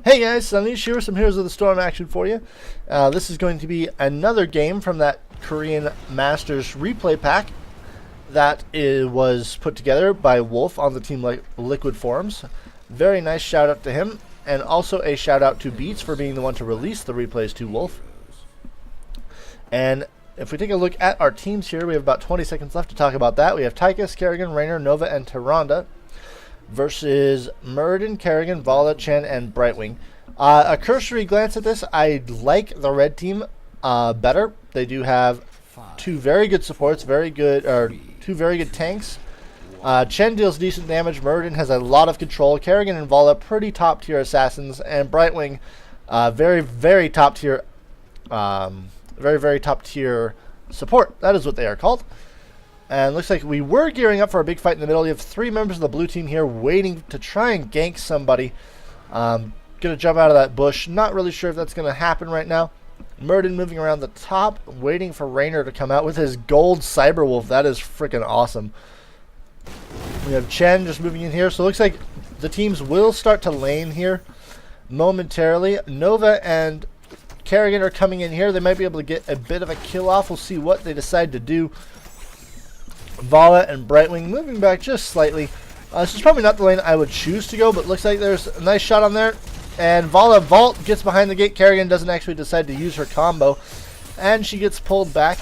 Hey guys, Sauniche here with some Heroes of the Storm action for you. This is going to be another game from that Korean Masters replay pack that was put together by Wolf on the TeamLiquid forums. Very nice shout out to him, and also a shout out to Beats for being the one to release the replays to Wolf. And if we take a look at our teams here, we have about 20 seconds left to talk about that. We have Tychus, Kerrigan, Raynor, Nova, and Tyrande versus Muradin, Kerrigan, Vala, Chen, and Brightwing. A cursory glance at this, I like the red team better. They do have two very good supports, two very good tanks. Chen deals decent damage. Muradin has a lot of control. Kerrigan and Vala, pretty top tier assassins, and Brightwing, very top tier, very top tier support. That is what they are called. And looks like we were gearing up for a big fight in the middle. You have three members of the blue team here waiting to try and gank somebody. Gonna jump out of that bush. Not really sure if that's gonna happen right now. Muradin moving around the top, waiting for Raynor to come out with his gold Cyberwolf. That is freaking awesome. We have Chen just moving in here. So it looks like the teams will start to lane here momentarily. Nova and Kerrigan are coming in here. They might be able to get a bit of a kill off. We'll see what they decide to do. Vala and Brightwing moving back just slightly. This is probably not the lane I would choose to go, but looks like there's a nice shot on there. And Vala Vault gets behind the gate. Kerrigan doesn't actually decide to use her combo, and she gets pulled back.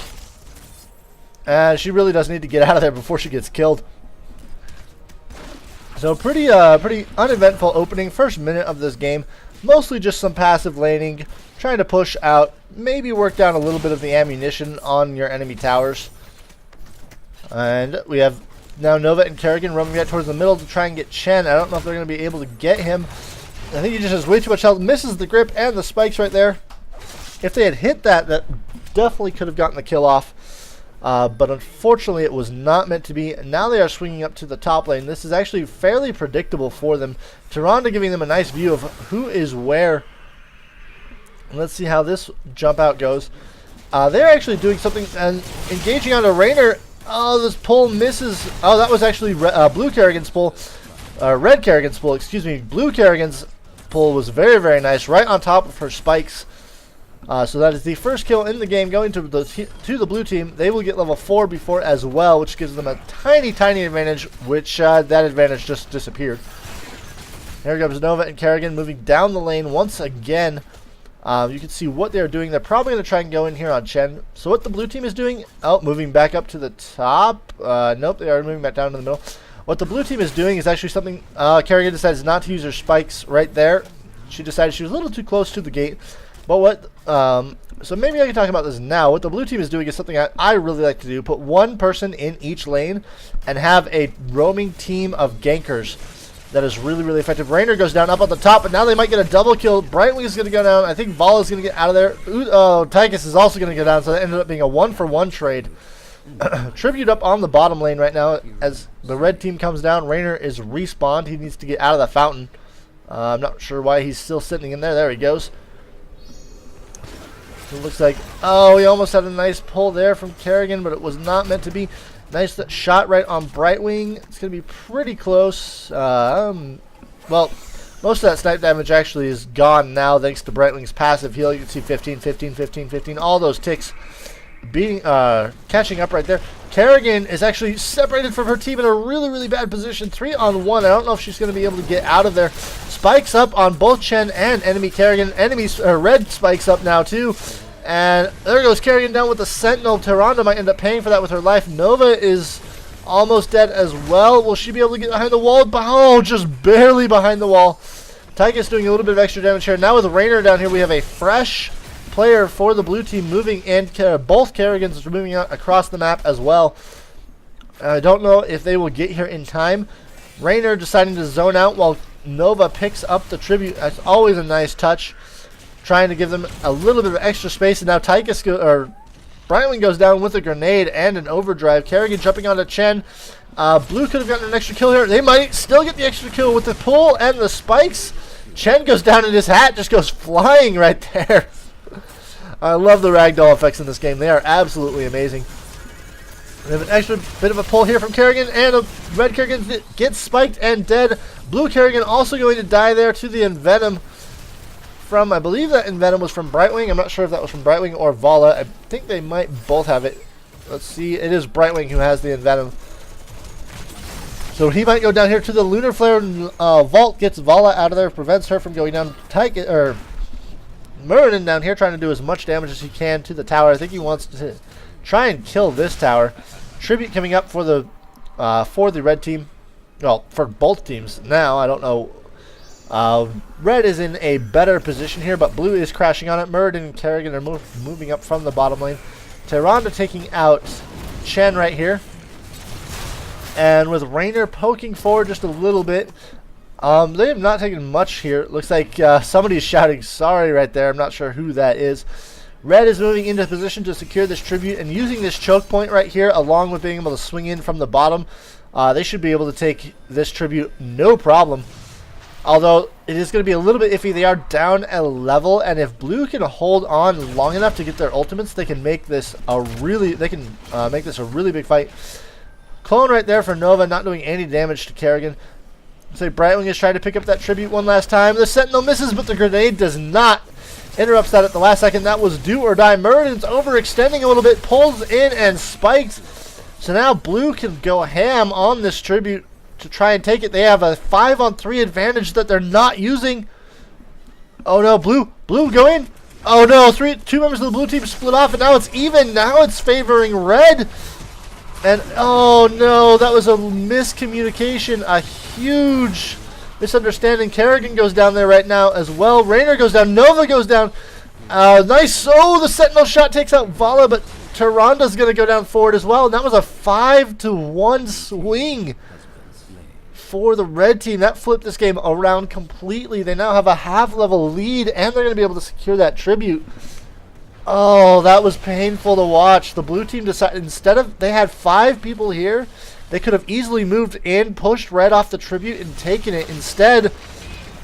She really does need to get out of there before she gets killed. So pretty uneventful opening first minute of this game. Mostly just some passive laning, trying to push out, maybe work down a little bit of the ammunition on your enemy towers. And we have now Nova and Kerrigan roaming back towards the middle to try and get Chen. I don't know if they're going to be able to get him. I think he just has way too much health. Misses the grip and the spikes right there. If they had hit that, that definitely could have gotten the kill off. But unfortunately, it was not meant to be. Now they are swinging up to the top lane. This is actually fairly predictable for them. Tyrande giving them a nice view of who is where. Let's see how this jump out goes. They're actually doing something and engaging on a Raynor. Oh, this pull misses. Oh, that was actually blue Kerrigan's pull. Red Kerrigan's pull, excuse me. Blue Kerrigan's pull was very nice, right on top of her spikes. So that is the first kill in the game going to the blue team. They will get level 4 before as well, which gives them a tiny advantage, which that advantage just disappeared. Here comes Nova and Kerrigan moving down the lane once again. You can see what they're doing. They're probably going to try and go in here on Chen. So what the blue team is doing, moving back up to the top. Nope, they are moving back down to the middle. What the blue team is doing is actually something, Kerrigan decides not to use her spikes right there. She decided she was a little too close to the gate. But what, so maybe I can talk about this now. What the blue team is doing is something I really like to do. Put one person in each lane and have a roaming team of gankers. That is really effective. Raynor goes down up on the top, but now they might get a double kill. Brightwing is going to go down. I think Vala is going to get out of there. Oh, Tychus is also going to go down, so that ended up being a 1-for-1 trade. Tribute up on the bottom lane right now as the red team comes down. Raynor is respawned. He needs to get out of the fountain. I'm not sure why he's still sitting in there. There he goes. It looks like, oh, he almost had a nice pull there from Kerrigan, but it was not meant to be. Nice shot right on Brightwing. It's going to be pretty close. Well, most of that snipe damage actually is gone now thanks to Brightwing's passive heal. You can see 15, all those ticks being catching up right there. Kerrigan is actually separated from her team in a really bad position. 3-on-1. I don't know if she's going to be able to get out of there. Spikes up on both Chen and enemy Kerrigan. Red spikes up now too. And there goes Kerrigan down with the Sentinel. Tyrande might end up paying for that with her life. Nova is almost dead as well. Will she be able to get behind the wall? Oh, just barely behind the wall. Tychus doing a little bit of extra damage here. Now with Raynor down here, we have a fresh player for the blue team moving, and both Kerrigans are moving out across the map as well. I don't know if they will get here in time. Raynor deciding to zone out while Nova picks up the tribute. That's always a nice touch. Trying to give them a little bit of extra space, and now Brightwing goes down with a grenade and an overdrive. Kerrigan jumping onto Chen. Blue could have gotten an extra kill here. They might still get the extra kill with the pull and the spikes. Chen goes down and his hat just goes flying right there. I love the ragdoll effects in this game. They are absolutely amazing. We have an extra bit of a pull here from Kerrigan, and a red Kerrigan gets spiked and dead. Blue Kerrigan also going to die there to the Envenom. from, I believe that Envenom was from Brightwing. I'm not sure if that was from Brightwing or Vala. I think they might both have it. Let's see. It is Brightwing who has the Envenom. So he might go down here to the Lunar Flare. Vault gets Vala out of there, prevents her from going down. Muradin down here trying to do as much damage as he can to the tower. I think he wants to try and kill this tower. Tribute coming up for the red team. Well, for both teams now. I don't know. Red is in a better position here, but blue is crashing on it. Muradin and Kerrigan are moving up from the bottom lane. Tyrande taking out Chen right here. And with Raynor poking forward just a little bit. They have not taken much here. Looks like somebody's shouting sorry right there. I'm not sure who that is. Red is moving into position to secure this tribute and using this choke point right here along with being able to swing in from the bottom. They should be able to take this tribute no problem. Although it is going to be a little bit iffy. They are down a level, and if blue can hold on long enough to get their ultimates, they can make this a really big fight. Clone right there for Nova, not doing any damage to Kerrigan. Looks like Brightwing is trying to pick up that tribute one last time. The Sentinel misses, but the grenade does not. Interrupts that at the last second. That was do or die. Muradin's overextending a little bit, pulls in and spikes. So now blue can go ham on this tribute to try and take it. They have a 5-on-3 advantage that they're not using. Oh no, blue go in. Oh no, two members of the blue team split off, and now it's even. Now it's favoring red. And oh no, that was a miscommunication, a huge misunderstanding. Kerrigan goes down there right now as well. Raynor goes down, Nova goes down. Nice. Oh, the Sentinel shot takes out Vala, but Tyrande's going to go down forward as well. And that was a 5-to-1 swing for the red team. That flipped this game around completely. They now have a half-level lead, and they're going to be able to secure that tribute. Oh, that was painful to watch. The blue team decided, instead of, they had 5 people here, they could have easily moved in, pushed red off the tribute, and taken it. Instead,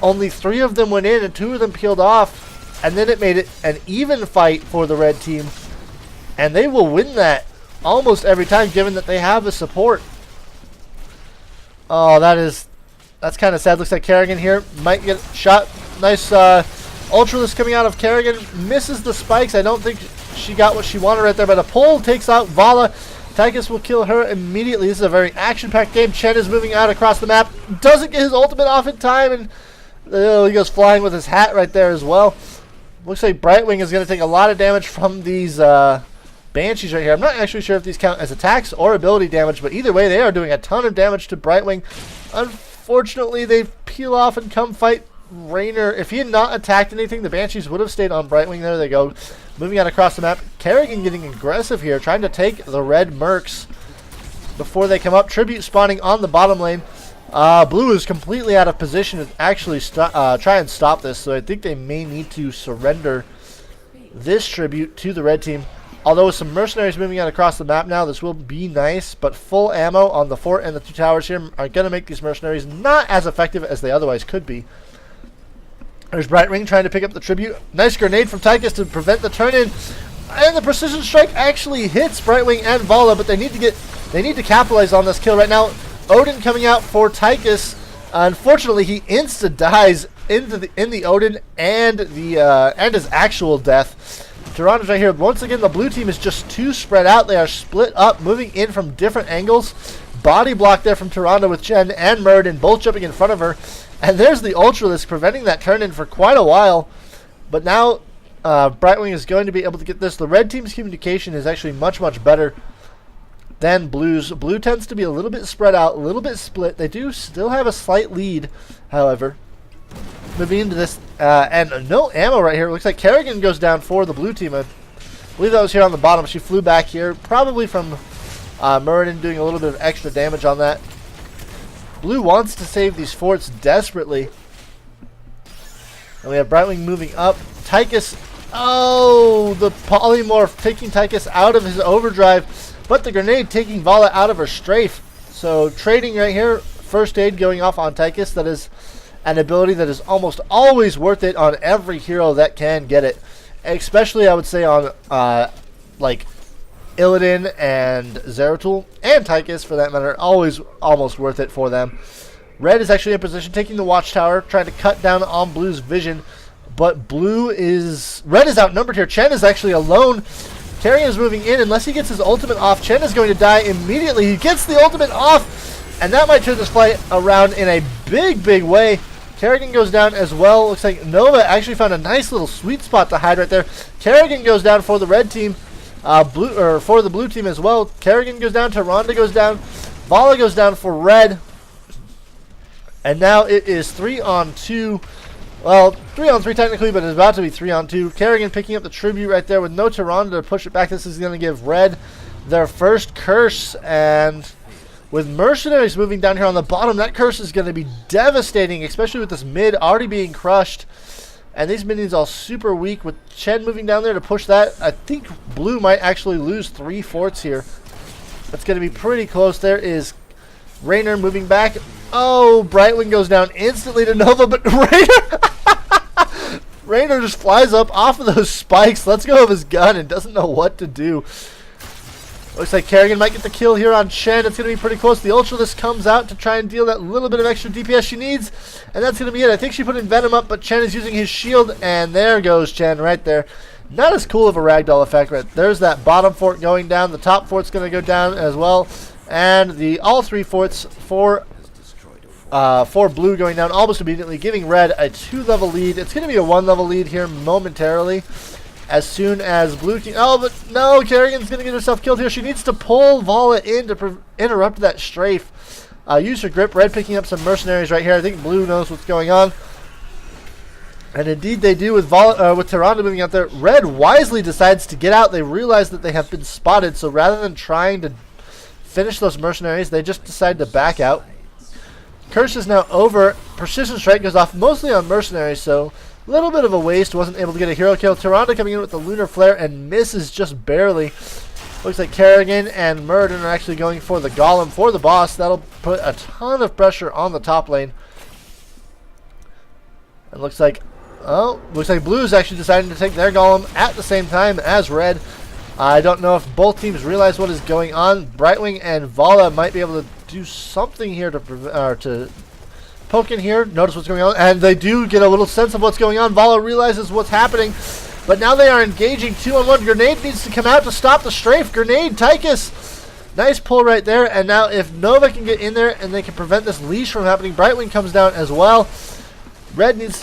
only 3 of them went in, and 2 of them peeled off, and then it made it an even fight for the red team. And they will win that almost every time, given that they have the support. Oh, that's kind of sad. Looks like Kerrigan here might get shot. Nice Ultralist coming out of Kerrigan. Misses the spikes. I don't think she got what she wanted right there, but a pull takes out Vala. Tychus will kill her immediately. This is a very action-packed game. Chen is moving out across the map. Doesn't get his ultimate off in time, and he goes flying with his hat right there as well. Looks like Brightwing is going to take a lot of damage from these Banshees right here. I'm not actually sure if these count as attacks or ability damage, but either way, they are doing a ton of damage to Brightwing. Unfortunately, they peel off and come fight Raynor. If he had not attacked anything, the Banshees would have stayed on Brightwing. There they go. Moving out across the map. Kerrigan getting aggressive here, trying to take the red mercs before they come up. Tribute spawning on the bottom lane. Blue is completely out of position to actually try and stop this, so I think they may need to surrender this tribute to the red team. Although with some mercenaries moving out across the map now, this will be nice, but full ammo on the fort and the 2 towers here are going to make these mercenaries not as effective as they otherwise could be. There's Brightwing trying to pick up the tribute. Nice grenade from Tychus to prevent the turn-in. And the precision strike actually hits Brightwing and Vala, but they need to capitalize on this kill right now. Odin coming out for Tychus. Unfortunately, he insta-dies in the Odin and his actual death. Tyrande's right here. Once again, the blue team is just too spread out. They are split up, moving in from different angles. Body block there from Tyrande with Chen and Muradin both jumping in front of her. And there's the Ultralisk preventing that turn-in for quite a while. But now Brightwing is going to be able to get this. The red team's communication is actually much, much better than blue's. Blue tends to be a little bit spread out, a little bit split. They do still have a slight lead, however. Moving into this, and no ammo right here. It looks like Kerrigan goes down for the blue team. I believe that was here on the bottom. She flew back here, probably from Muradin doing a little bit of extra damage on that. Blue wants to save these forts desperately. And we have Brightwing moving up. Tychus, oh, the polymorph taking Tychus out of his overdrive, but the grenade taking Vala out of her strafe. So trading right here, first aid going off on Tychus. That is an ability that is almost always worth it on every hero that can get it. Especially, I would say, on like Illidan and Zeratul, and Tychus for that matter, always almost worth it for them. Red is actually in position, taking the watchtower, trying to cut down on Blue's vision. but red is outnumbered here. Chen is actually alone. Carrigan is moving in. Unless he gets his ultimate off, Chen is going to die immediately. He gets the ultimate off, and that might turn this fight around in a big, big way. Carrigan goes down as well. Looks like Nova actually found a nice little sweet spot to hide right there. Carrigan goes down for the red team, for the blue team as well. Carrigan goes down. Tyrande goes down. Vala goes down for red. And now it is 3-on-2. Well, 3-on-3 technically, but it's about to be 3-on-2. Carrigan picking up the tribute right there with no Tyrande to push it back. This is going to give red their first curse, and with mercenaries moving down here on the bottom, that curse is going to be devastating, especially with this mid already being crushed. And these minions all super weak. With Chen moving down there to push that, I think blue might actually lose 3 forts here. That's going to be pretty close. There is Raynor moving back. Oh, Brightwing goes down instantly to Nova, but Raynor just flies up off of those spikes, lets go of his gun, and doesn't know what to do. Looks like Carrigan might get the kill here on Chen. It's going to be pretty close. The Ultralisk comes out to try and deal that little bit of extra DPS she needs. And that's going to be it. I think she put in Venom up, but Chen is using his shield. And there goes Chen right there. Not as cool of a ragdoll effect, but there's that bottom fort going down. The top fort's going to go down as well. And all 3 forts for blue going down almost immediately, giving red a 2-level lead. It's going to be a 1-level lead here momentarily. As soon as blue team... Oh, but no, Carrigan's going to get herself killed here. She needs to pull Vala in to interrupt that strafe. Use her grip. Red picking up some mercenaries right here. I think blue knows what's going on. And indeed they do with Tyrande moving out there. Red wisely decides to get out. They realize that they have been spotted. So rather than trying to finish those mercenaries, they just decide to back out. Curse is now over. Precision strike goes off mostly on mercenaries, so... little bit of a waste. Wasn't able to get a hero kill. Tyrande coming in with the lunar flare and misses just barely. Looks like Carrigan and Murden are actually going for the golem for the boss. That'll put a ton of pressure on the top lane. And looks like blue's actually deciding to take their golem at the same time as red. I don't know if both teams realize what is going on. Brightwing and Vala might be able to do something here to poke in here, notice what's going on, and they do get a little sense of what's going on. Vala realizes what's happening, but now they are engaging 2-on-1. Grenade needs to come out to stop the strafe. Grenade, Tychus. Nice pull right there, and now if Nova can get in there and they can prevent this leash from happening, Brightwing comes down as well. Blue needs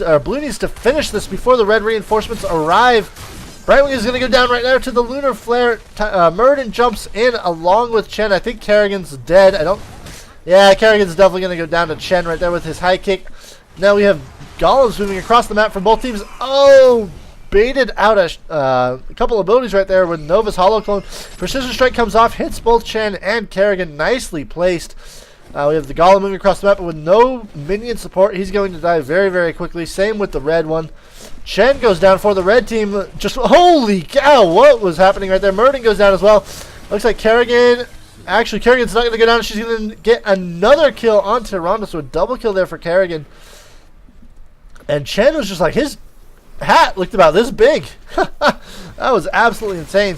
to finish this before the red reinforcements arrive. Brightwing is going to go down right there to the lunar flare. Murden jumps in along with Chen. I think Carrigan's dead. Yeah, Carrigan's definitely going to go down to Chen right there with his high kick. Now we have golems moving across the map from both teams. Oh, baited out a couple abilities right there with Nova's Hollow Clone. Precision Strike comes off, hits both Chen and Carrigan. Nicely placed. We have the golem moving across the map, but with no minion support, he's going to die very, very quickly. Same with the red one. Chen goes down for the red team. Just, holy cow, what was happening right there? Murden goes down as well. Looks like Carrigan... Actually, Carrigan's not going to go down. She's going to get another kill on Tyrande, so a double kill there for Carrigan. And Chen was just like, his hat looked about this big. That was absolutely insane.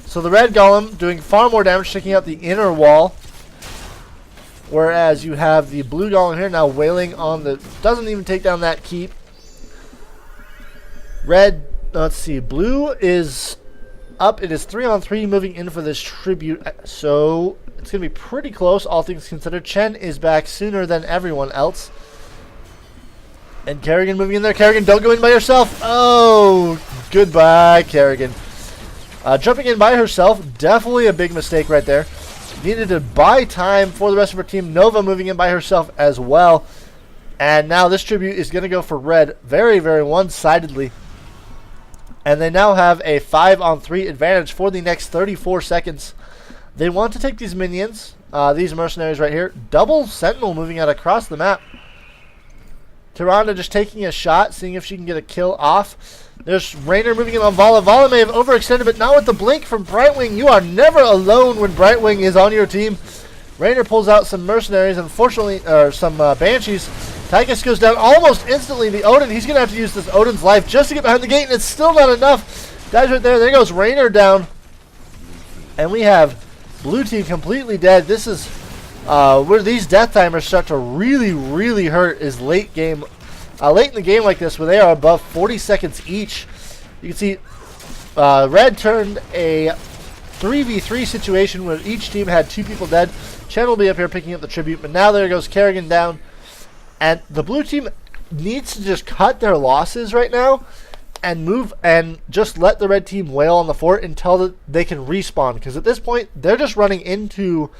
So the red golem doing far more damage, taking out the inner wall. Whereas you have the blue golem here now wailing on the... Doesn't even take down that keep. Red, let's see, blue is... up. It is 3-on-3 moving in for this tribute, so it's going to be pretty close, all things considered. Chen is back sooner than everyone else. And Carrigan moving in there. Carrigan, don't go in by yourself. Oh, goodbye, Carrigan. Jumping in by herself, definitely a big mistake right there. Needed to buy time for the rest of her team. Nova moving in by herself as well. And now this tribute is going to go for red very, very one-sidedly. And they now have a 5-on-3 advantage for the next 34 seconds. They want to take these minions, these mercenaries right here. Double Sentinel moving out across the map. Tyrande just taking a shot, seeing if she can get a kill off. There's Raynor moving in on Vala. Vala may have overextended, but not with the blink from Brightwing. You are never alone when Brightwing is on your team. Raynor pulls out some mercenaries, unfortunately, or some Banshees. Tychus goes down almost instantly. The Odin, he's going to have to use this Odin's life just to get behind the gate, and it's still not enough. Dies right there. There goes Raynor down. And we have blue team completely dead. This is where these death timers start to really, really hurt is late game late in the game like this, where they are above 40 seconds each, you can see Red turned a 3v3 situation where each team had 2 people dead. Chen will be up here picking up the tribute, but now there goes Kerrigan down. And the blue team needs to just cut their losses right now and move and just let the red team wail on the fort until they can respawn. Because at this point, they're just running into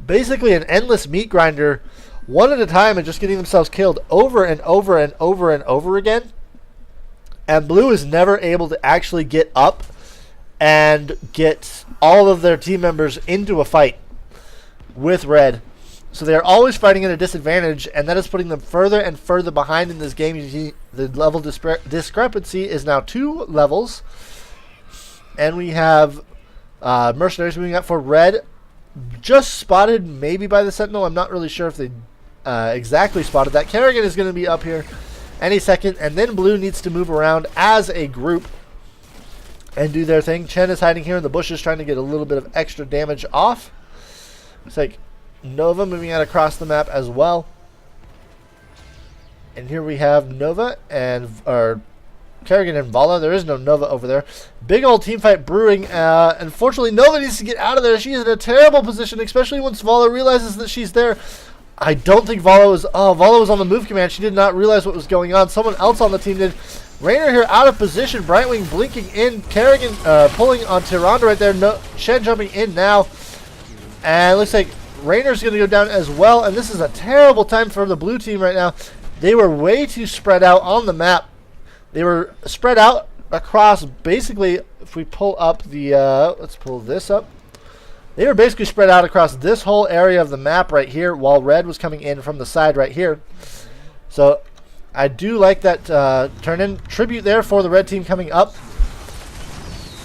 basically an endless meat grinder one at a time and just getting themselves killed over and over and over and over again. And blue is never able to actually get up and get all of their team members into a fight with red. So they're always fighting at a disadvantage, and that is putting them further and further behind in this game. You see the level discrepancy is now 2 levels. And we have mercenaries moving up for red. Just spotted maybe by the sentinel. I'm not really sure if they exactly spotted that. Kerrigan is going to be up here any second, and then blue needs to move around as a group and do their thing. Chen is hiding here in the bushes trying to get a little bit of extra damage off. It's like Nova moving out across the map as well. And here we have Nova and Kerrigan and Vala. There is no Nova over there. Big old team fight brewing. Unfortunately, Nova needs to get out of there. She is in a terrible position, especially once Vala realizes that she's there. I don't think Vala was on the move command. She did not realize what was going on. Someone else on the team did. Raynor here out of position. Brightwing blinking in. Kerrigan pulling on Tyrande right there. No, Shen jumping in now. And it looks like Raynor's going to go down as well. And this is a terrible time for the blue team right now. They were way too spread out on the map. They were spread out across basically, if we pull up the, let's pull this up. They were basically spread out across this whole area of the map right here, while red was coming in from the side right here. So I do like that turn-in tribute there for the red team coming up.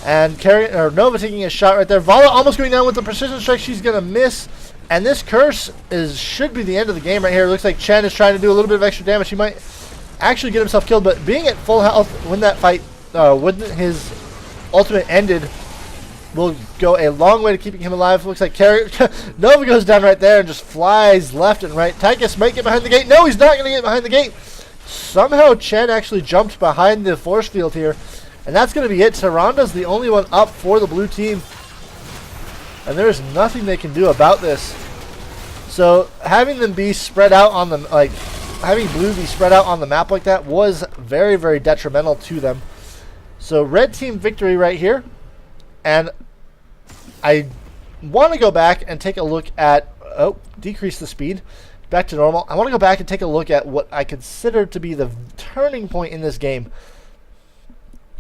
And Nova taking a shot right there. Vala almost going down with the precision strike. She's going to miss. And this curse should be the end of the game right here. It looks like Chen is trying to do a little bit of extra damage. He might actually get himself killed, but being at full health when that fight, when his ultimate ended, will go a long way to keeping him alive. Looks like Nova goes down right there and just flies left and right. Tychus might get behind the gate. No, he's not going to get behind the gate. Somehow Chen actually jumped behind the force field here. And that's going to be it. Tyrande's the only one up for the blue team. And there's nothing they can do about this. So having them be spread out on the, having blue be spread out on the map like that was very, very detrimental to them. So red team victory right here. And I want to go back and take a look at, decrease the speed back to normal. I want to go back and take a look at what I consider to be the turning point in this game.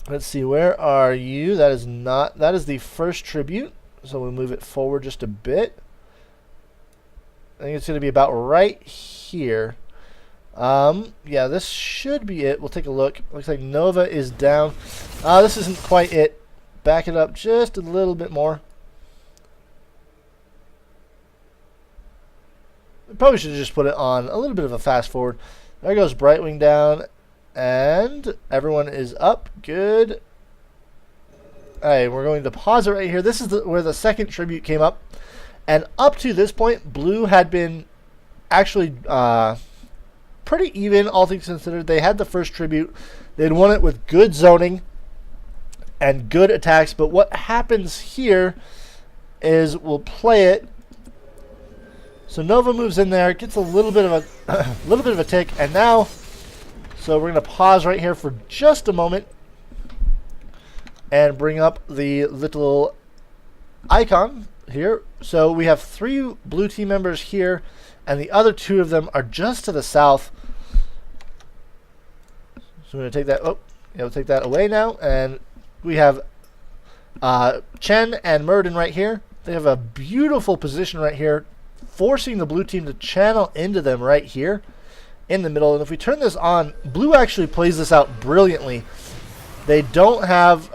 Let's see, where are you? That is the first tribute. So we'll move it forward just a bit. I think it's going to be about right here. Yeah, this should be it. We'll take a look. Looks like Nova is down. This isn't quite it. Back it up just a little bit more. We probably should have just put it on a little bit of a fast forward. There goes Brightwing down. And everyone is up. Good. Alright, we're going to pause it right here. This is where the second tribute came up. And up to this point, blue had been actually pretty even, all things considered. They had the first tribute. They'd won it with good zoning and good attacks. But what happens here is we'll play it. So Nova moves in there, gets a little bit of a tick, and now, so we're going to pause right here for just a moment and bring up the little icon here. So we have 3 blue team members here, and the other 2 of them are just to the south. So we're going to take that. We'll take that away now, and we have Chen and Murden right here. They have a beautiful position right here, forcing the blue team to channel into them right here in the middle. And if we turn this on, blue actually plays this out brilliantly. They don't have,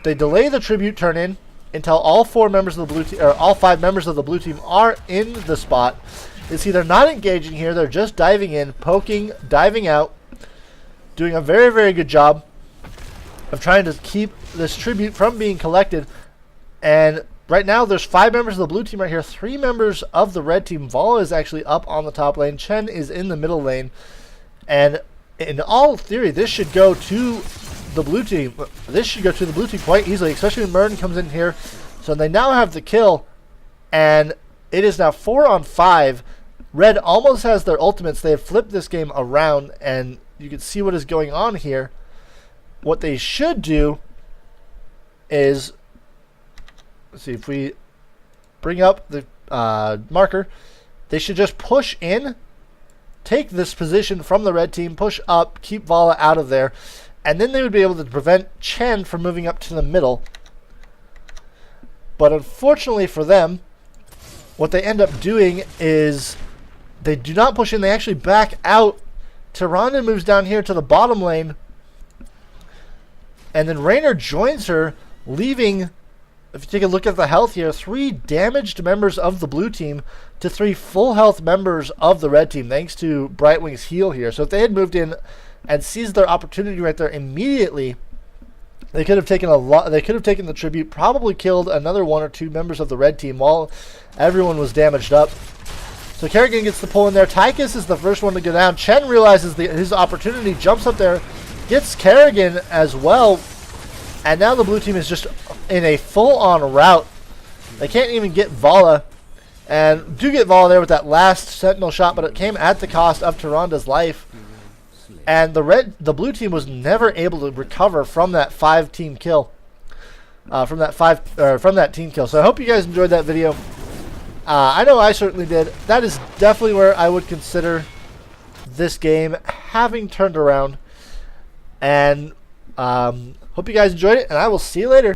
they delay the tribute turn in until all 4 members of the blue team, or all 5 members of the blue team are in the spot. You see, they're not engaging here. They're just diving in, poking, diving out, doing a very, very good job of trying to keep this tribute from being collected. And right now, there's 5 members of the blue team right here, 3 members of the red team. Vala is actually up on the top lane. Chen is in the middle lane. And in all theory, this should go to the blue team. This should go to the blue team quite easily, especially when Murden comes in here. So they now have the kill, and it is now 4-on-5. Red almost has their ultimates. They have flipped this game around, and you can see what is going on here. What they should do is, let's see, if we bring up the marker, they should just push in, take this position from the red team, push up, keep Vala out of there, and then they would be able to prevent Chen from moving up to the middle. But unfortunately for them, what they end up doing is they do not push in. They actually back out. Tyrande moves down here to the bottom lane. And then Raynor joins her, leaving, if you take a look at the health here, 3 damaged members of the blue team to 3 full health members of the red team, thanks to Brightwing's heal here. So if they had moved in and seized their opportunity right there immediately, they could have taken a lot. They could have taken the tribute, probably killed another 1 or 2 members of the red team while everyone was damaged up. So Kerrigan gets the pull in there. Tychus is the first one to go down. Chen realizes his opportunity, jumps up there, gets Kerrigan as well, and now the blue team is just in a full-on rout. They can't even get Vala, and do get Vala there with that last sentinel shot, but it came at the cost of Tyrande's life. And the blue team was never able to recover from that 5-team kill. From that team kill. So I hope you guys enjoyed that video. I know I certainly did. That is definitely where I would consider this game having turned around. And hope you guys enjoyed it, and I will see you later.